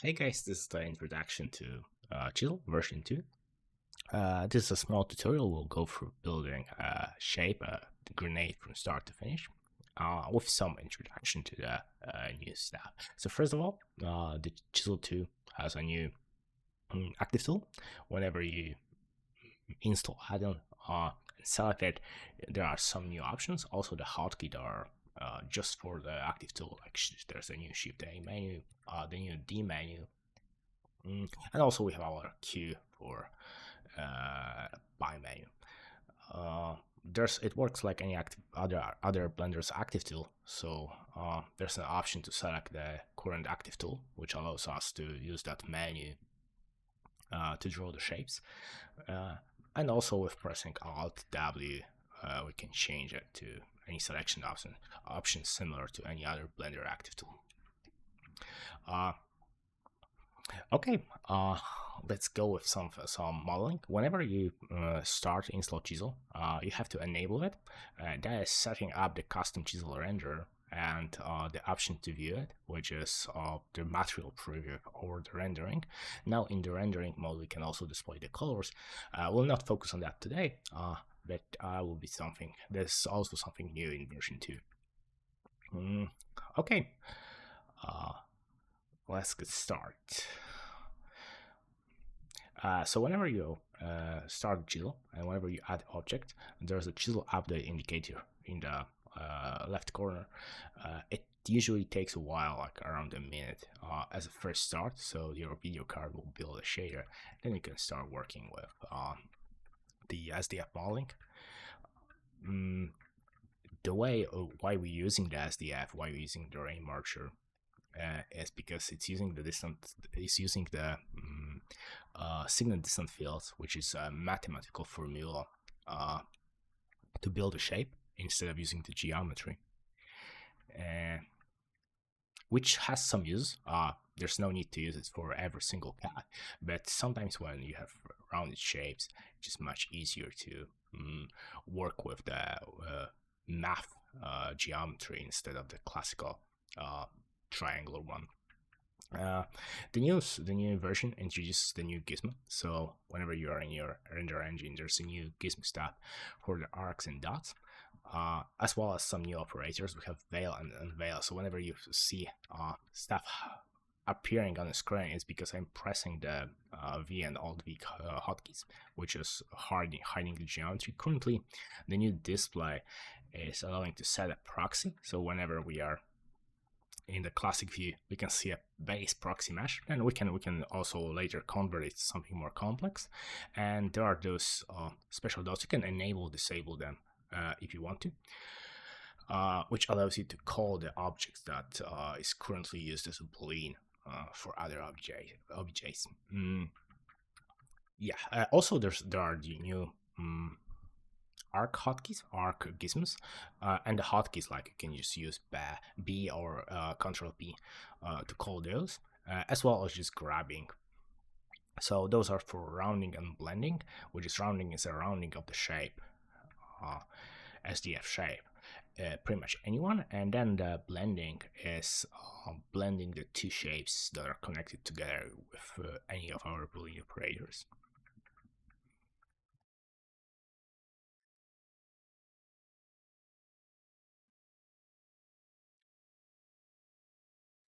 Hey guys, this is the introduction to Chisel version 2. This is a small tutorial. We'll go through building a shape, a grenade from start to finish, with some introduction to the new stuff. So first of all, the Chisel 2 has a new active tool. Whenever you install addon and select it, there are some new options. Also, the hotkeys are just for the active tool. Like there's a new Shift A menu, the new D menu, and also we have our Q for buy menu. It works like any other Blender's active tool. So there's an option to select the current active tool, which allows us to use that menu to draw the shapes. And also with pressing Alt W, we can change it to any selection option similar to any other Blender active tool. Okay, let's go with some modeling. Whenever you start install Chisel, you have to enable it. That is setting up the custom Chisel renderer and the option to view it, which is the material preview or the rendering. Now in the rendering mode, we can also display the colors. We'll not focus on that today, but will be something. There's also something new in version 2. Okay. Let's get started. So whenever you start Chisel and whenever you add object, there's a Chisel update indicator in the left corner. It usually takes a while, like around a minute as a first start, so your video card will build a shader. Then you can start working with the SDF modeling. The way why we're using the SDF, why we're using the ray merger, is because it's using the signal distance fields, which is a mathematical formula to build a shape instead of using the geometry, which has some use. There's no need to use it for every single cat, but sometimes when you have rounded shapes, it's just much easier to work with the math geometry instead of the classical triangular one. The new version introduces the new gizmo. So whenever you are in your render engine, there's a new gizmo step for the arcs and dots, as well as some new operators. We have veil and unveil. So whenever you see stuff appearing on the screen, it's because I'm pressing the V and Alt V hotkeys, which is hiding the geometry. Currently, the new display is allowing to set a proxy. So whenever we are in the classic view, we can see a base proxy mesh, and we can also later convert it to something more complex. And there are those special dots. You can enable, disable them if you want to, which allows you to call the objects that is currently used as a boolean for other objects. Yeah. Also, there are the new arc hotkeys, arc gizmos, and the hotkeys, like you can just use B or Control P to call those, as well as just grabbing. So those are for rounding and blending, which is rounding is a rounding of the shape, SDF shape, pretty much anyone, and then the blending is blending the two shapes that are connected together with any of our Boolean operators.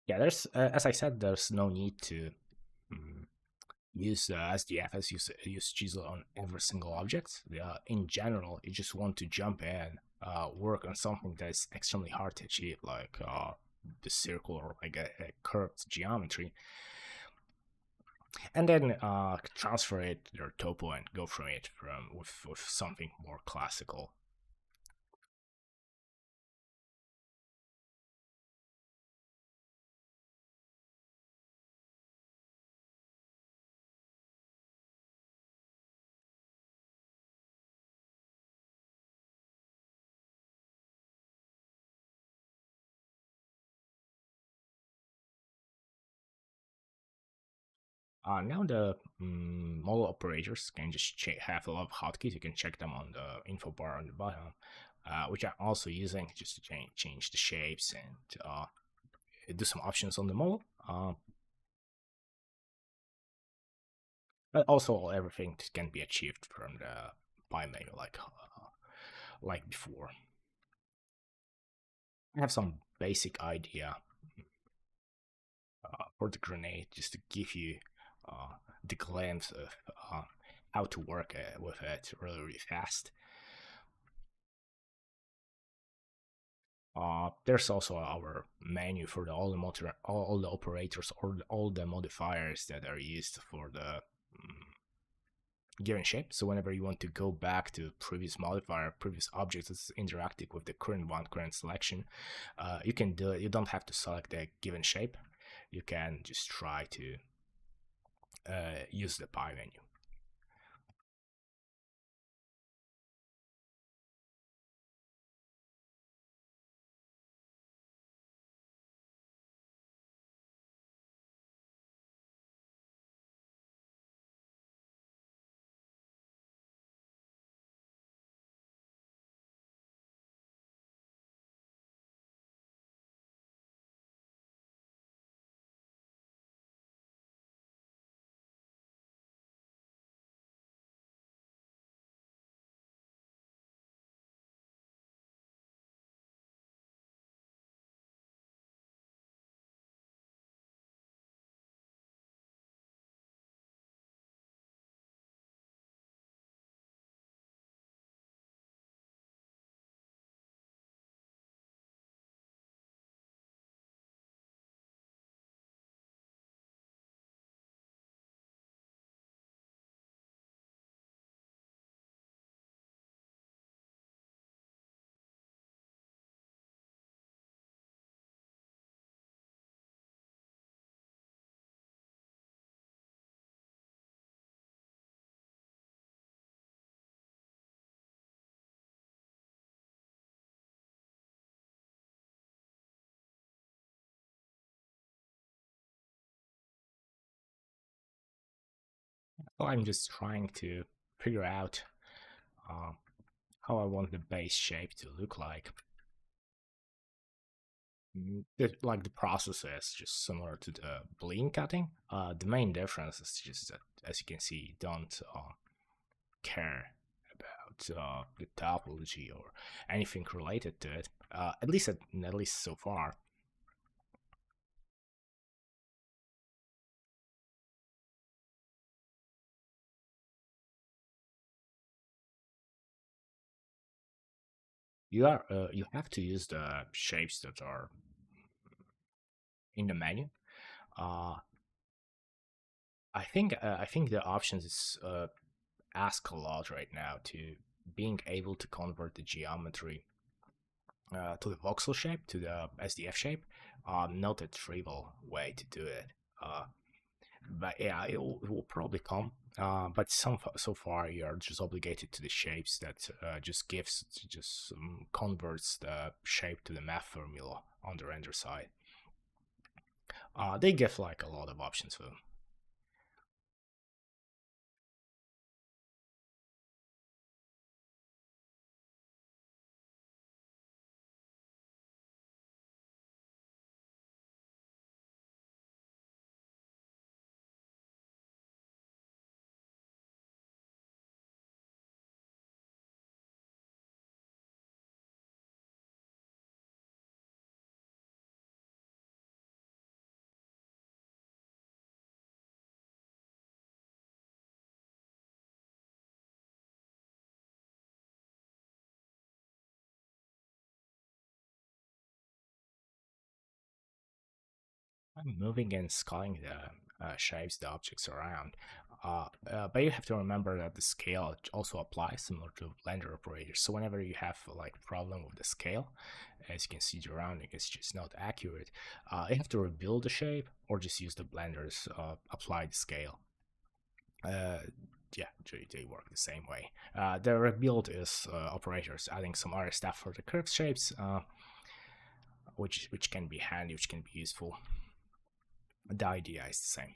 Yeah, there's as I said, there's no need to use SDF as use Chisel on every single object. In general, you just want to jump in, work on something that's extremely hard to achieve, like the circle or like a curved geometry, and then transfer it to your topo and go from it with something more classical. Now the model operators can just have a lot of hotkeys. You can check them on the info bar on the bottom, which I'm also using just to change the shapes and do some options on the model. But also, everything can be achieved from the pie menu, like before. I have some basic idea for the grenade, just to give you uh, the glimpse of how to work with it really, really fast. There's also our menu for all the operators or all the modifiers that are used for the given shape. So whenever you want to go back to previous modifier, previous object that's interacting with the current one, current selection, you can do it. You don't have to select the given shape. You can just try to use the pie menu. So I'm just trying to figure out uh, how I want the base shape to look like. Like the process is just similar to the bling cutting. The main difference is just that, as you can see, don't care about the topology or anything related to it. At least so far. You have to use the shapes that are in the menu. Uh, I think the options is ask a lot right now to being able to convert the geometry to the voxel shape, to the SDF shape. Not a trivial way to do it. Uh, but yeah, it will probably come. But so far, you're just obligated to the shapes that just converts the shape to the math formula on the render side. They give like a lot of options for them. I'm moving and scaling the shapes, the objects around. But you have to remember that the scale also applies similar to blender operators. So whenever you have like problem with the scale, as you can see, the rounding is just not accurate. You have to rebuild the shape or just use the blenders apply the scale. Uh, yeah, they work the same way. The rebuild is operators adding some other stuff for the curve shapes, which can be handy, which can be useful. The idea is the same.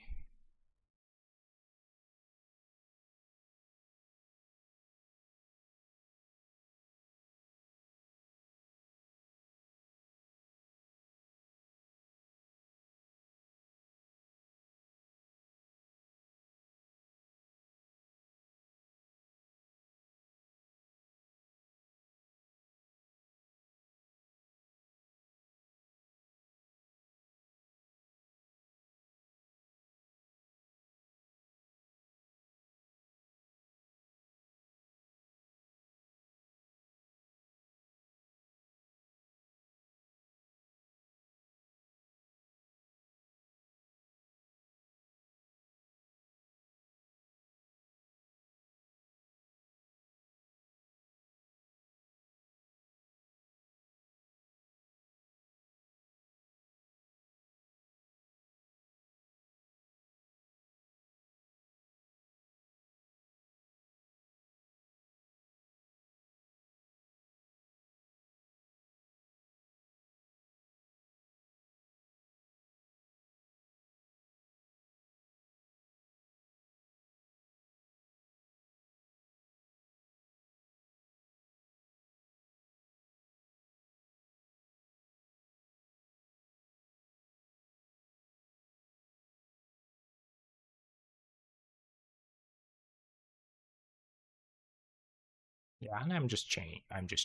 Yeah, and I'm just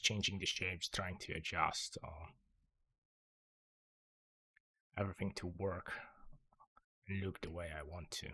changing the shapes, trying to adjust everything to work and look the way I want to.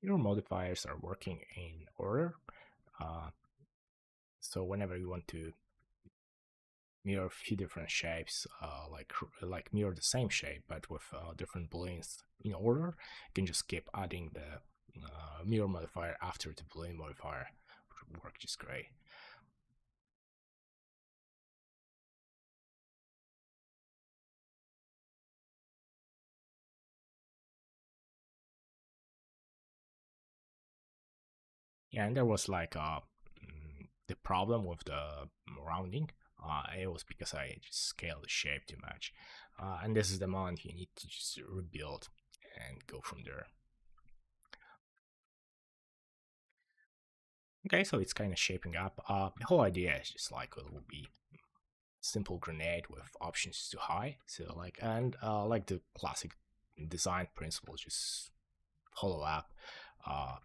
Your modifiers are working in order. Uh, so whenever you want to mirror a few different shapes, like mirror the same shape but with different booleans in order, you can just keep adding the mirror modifier after the boolean modifier, which would work just great. Yeah, and there was like the problem with the rounding. It was because I just scaled the shape too much, and this is the moment you need to just rebuild and go from there. Okay, so it's kind of shaping up. The whole idea is just like it will be simple grenade with options to hide. So like the classic design principles, just follow up, uh,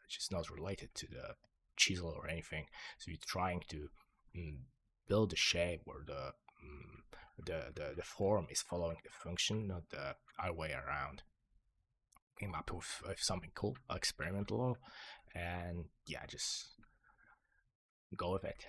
just not related to the chisel or anything. So you're trying to mm, build a shape where the form is following the function, not the other way around. Came up with something cool, experimental, and yeah, just go with it.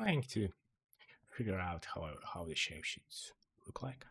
trying to figure out how the shape should look like.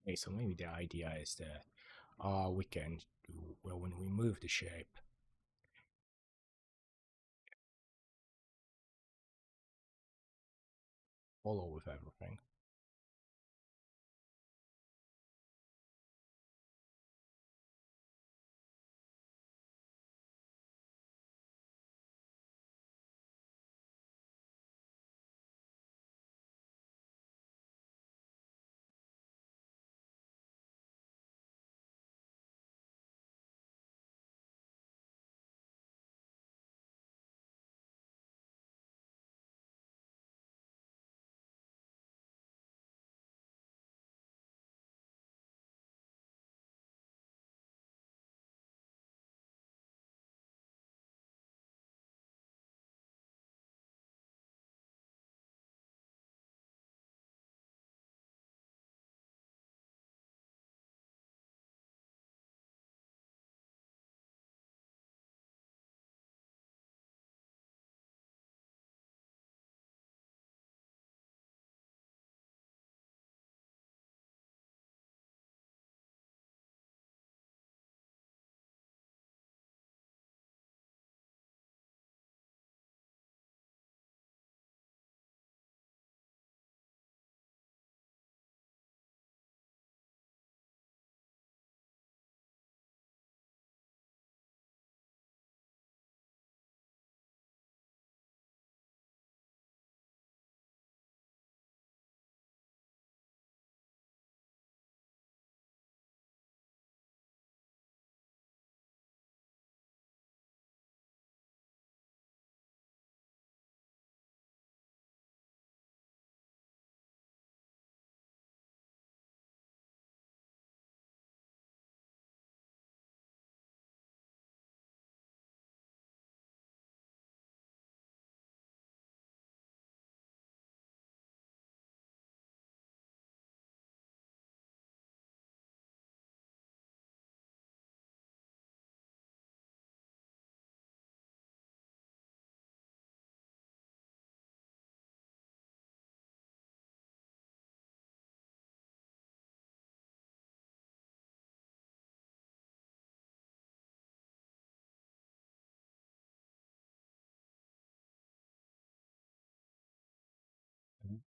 Okay, so maybe the idea is that we can do, well, when we move the shape, follow with everything.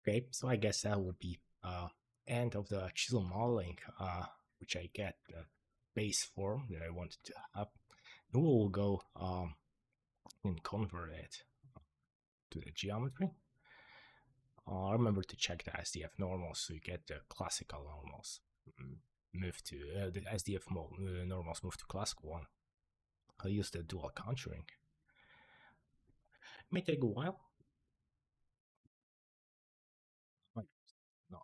Okay, so I guess that would be end of the chisel modeling, which I get the base form that I wanted to have. Then we'll go and convert it to the geometry. Remember to check the SDF normals so you get the classical normals. Move to the SDF normals move to classical one. I'll use the dual contouring. It may take a while. No.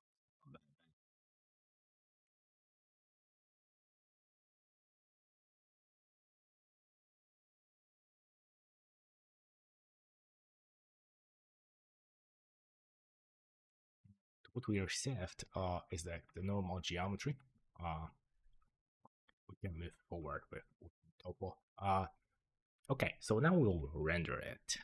What we received is that the normal geometry. We can move forward with topo. Okay, so now we'll render it.